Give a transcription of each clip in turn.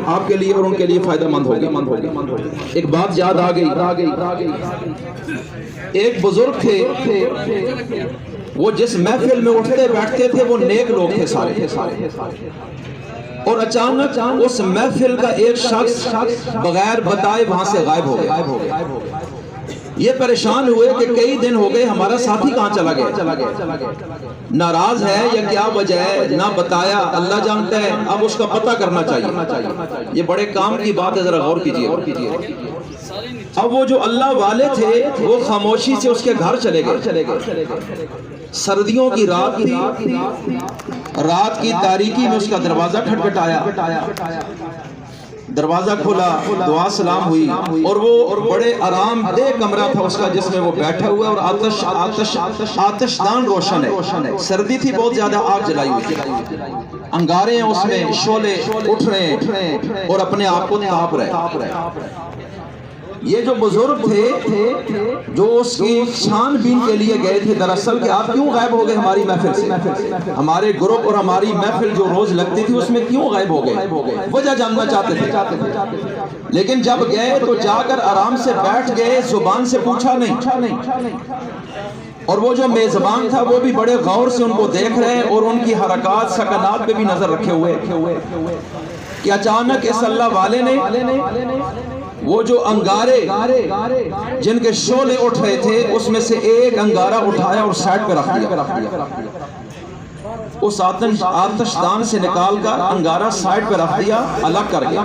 آپ کے لیے اور ان کے لیے فائدہ مند ہوگی۔ ایک بات یاد آ گئی، ایک بزرگ تھے، وہ جس محفل میں اٹھتے بیٹھتے تھے وہ نیک لوگ تھے سارے، اور اچانک اس محفل کا ایک شخص بغیر بتائے وہاں سے غائب ہو گیا۔ یہ پریشان ہوئے کہ کئی دن ہو گئے ہمارا ساتھی کہاں چلا گیا، ناراض ہے یا کیا وجہ ہے، نہ بتایا، اللہ جانتا ہے، اب اس کا پتہ کرنا چاہیے۔ یہ بڑے کام کی بات ہے، ذرا غور کیجئے۔ اب وہ جو اللہ والے تھے وہ خاموشی سے اس کے گھر چلے گئے۔ سردیوں کی رات تھی، رات کی تاریکی میں اس کا دروازہ کھٹکھٹایا، دروازہ کھولا، دعا سلام ہوئی، اور وہ بڑے آرام دہ کمرہ تھا اس کا جس میں وہ بیٹھا ہوا ہے، اور آتش دان روشن ہے، سردی تھی بہت زیادہ، آگ جلائی ہوئی تھی، انگارے ہیں اس میں، شعلے اٹھ رہے ہیں اور اپنے آپ کو تاپ رہے۔ یہ جو بزرگ تھے جو اس کی چھان بین کے لیے گئے تھے، دراصل کہ آپ کیوں غائب ہو گئے ہماری محفل سے، ہمارے گروپ اور ہماری محفل جو روز لگتی تھی اس میں کیوں غائب ہو گئے، وجہ جاننا چاہتے تھے۔ لیکن جب گئے تو جا کر آرام سے بیٹھ گئے، زبان سے پوچھا نہیں، اور وہ جو میزبان تھا وہ بھی بڑے غور سے ان کو دیکھ رہے اور ان کی حرکات سکنات پہ بھی نظر رکھے ہوئے کہ اچانک اس اللہ والے نے وہ جو انگارے جن کے شعلے اٹھ رہے تھے اس میں سے ایک انگارہ اٹھایا اور سائڈ پہ رکھ دیا، اس آتش دان سے نکال کر انگارہ سائڈ پہ رکھ دیا، الگ کر گیا۔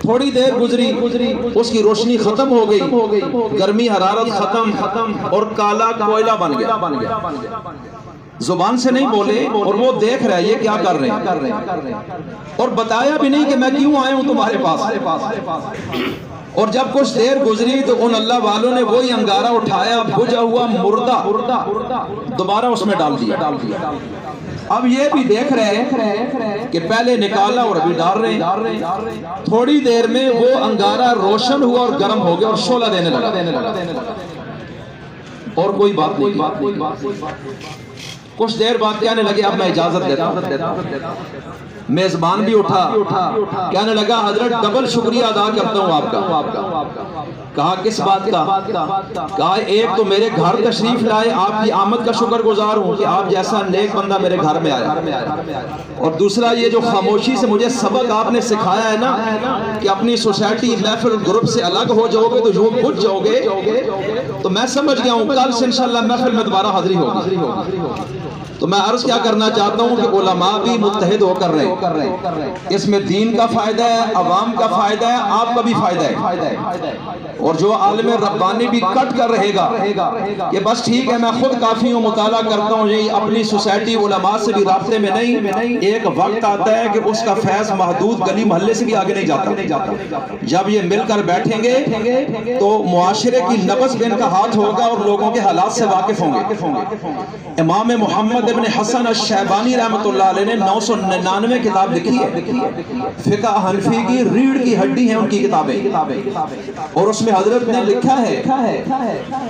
تھوڑی دیر گزری، اس کی روشنی ختم ہو گئی، گرمی حرارت ختم اور کالا کوئلہ بن گیا۔ زبان سے نہیں بولے اور وہ دیکھ رہے یہ کیا کر رہے ہیں، اور بتایا بھی نہیں کہ میں کیوں آیا ہوں تمہارے پاس۔ اور جب کچھ دیر گزری تو ان اللہ والوں نے وہی انگارہ اٹھایا، بجھا ہوا مردہ دوبارہ اس میں ڈال دیا۔ اب یہ بھی دیکھ رہے ہیں کہ پہلے نکالا اور ابھی ڈال رہے ہیں۔ تھوڑی دیر میں وہ انگارہ روشن ہوا اور گرم ہو گیا اور شعلہ دینے لگا، اور کوئی بات نہیں۔ کچھ دیر بعد کہنے لگے اب میں اجازت دیتا ہوں۔ میزبان بھی اٹھا، کہنے لگا حضرت ڈبل شکریہ ادا کرتا ہوں آپ کا۔ کہا کس بات کا؟ کہا ایک تو میرے گھر تشریف لائے، آپ کی آمد کا شکر گزار ہوں کہ آپ جیسا نیک بندہ میرے گھر میں آیا، اور دوسرا یہ جو خاموشی سے مجھے سبق آپ نے سکھایا ہے نا کہ اپنی سوسائٹی محفل گروپ سے الگ ہو جاؤ گے تو جو بجھ جاؤ گے، تو میں سمجھ گیا ہوں کل سے انشاءاللہ محفل میں دوبارہ حاضری ہوگی۔ تو میں عرض کیا کرنا چاہتا ہوں کہ علماء بھی متحد ہو کر رہے ہیں، اس میں دین کا فائدہ ہے، عوام کا فائدہ ہے، آپ کا بھی فائدہ ہے، اور جو عالم ربانی بھی کٹ کر رہے گا کہ بس ٹھیک ہے میں خود کافی ہوں، مطالعہ کرتا ہوں، یہ اپنی سوسائٹی علماء سے بھی رابطے میں نہیں، ایک وقت آتا ہے کہ اس کا فیض محدود گلی محلے سے بھی آگے نہیں جاتا۔ جب یہ مل کر بیٹھیں گے تو معاشرے کی نبض میں ان کا ہاتھ ہوگا اور لوگوں کے حالات سے واقف ہوں گے۔ امام محمد ابن حسن الشیبانی رحمۃ اللہ علیہ نے 999 کتاب لکھی ہے، فقہ حنفی کی ریڑھ کی ہڈی ہیں ان کی کتابیں، اور اس میں حضرت نے لکھا ہے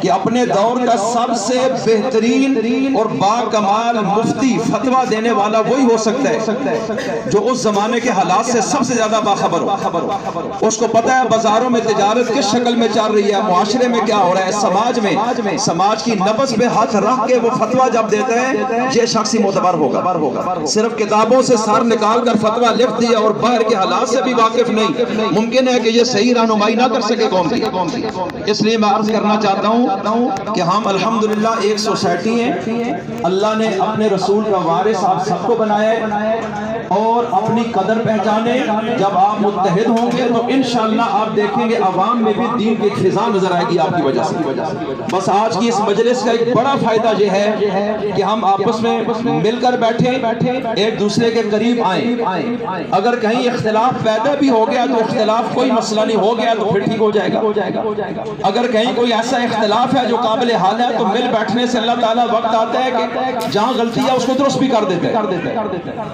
کہ اپنے دور کا سب سے بہترین اور باکمال مفتی فتویٰ دینے والا وہی ہو سکتا ہے جو اس زمانے کے حالات سے سب سے زیادہ باخبر ہو، اس کو پتہ ہے بازاروں میں تجارت کس شکل میں چل رہی ہے، معاشرے میں کیا ہو رہا ہے، سماج کی نبض پہ ہاتھ رکھ کے وہ فتویٰ جب دیتا ہے یہ شخص ہی معتبر ہوگا۔ صرف کتابوں سے سر نکال کر فتویٰ لکھ دیا اور باہر کے حالات سے بھی واقف نہیں، ممکن ہے کہ یہ صحیح رہنمائی نہ کر سکے قوم کی۔ اس لیے میں عرض کرنا چاہتا ہوں کہ ہم الحمدللہ ایک سوسائٹی ہیں، اللہ نے اپنے رسول کا وارث آپ سب کو بنایا ہے، اور اپنی قدر پہچانے، جب آپ متحد ہوں گے تو انشاءاللہ آپ دیکھیں گے عوام میں بھی دین کی خزاں نظر آئے گی آپ کی وجہ سے۔ بس آج کی اس مجلس کا ایک بڑا فائدہ یہ ہے کہ ہم آپس میں مل کر بیٹھیں، ایک دوسرے کے قریب آئیں، اگر کہیں اختلاف پیدا بھی ہو گیا تو اختلاف کوئی مسئلہ نہیں، ہو گیا تو پھر ٹھیک ہو جائے گا۔ اگر کہیں کوئی ایسا اختلاف ہے جو قابل حل ہے تو مل بیٹھنے سے اللہ تعالیٰ وقت آتا ہے کہ جہاں غلطی ہے اس کو درست بھی کر دیتے ہیں۔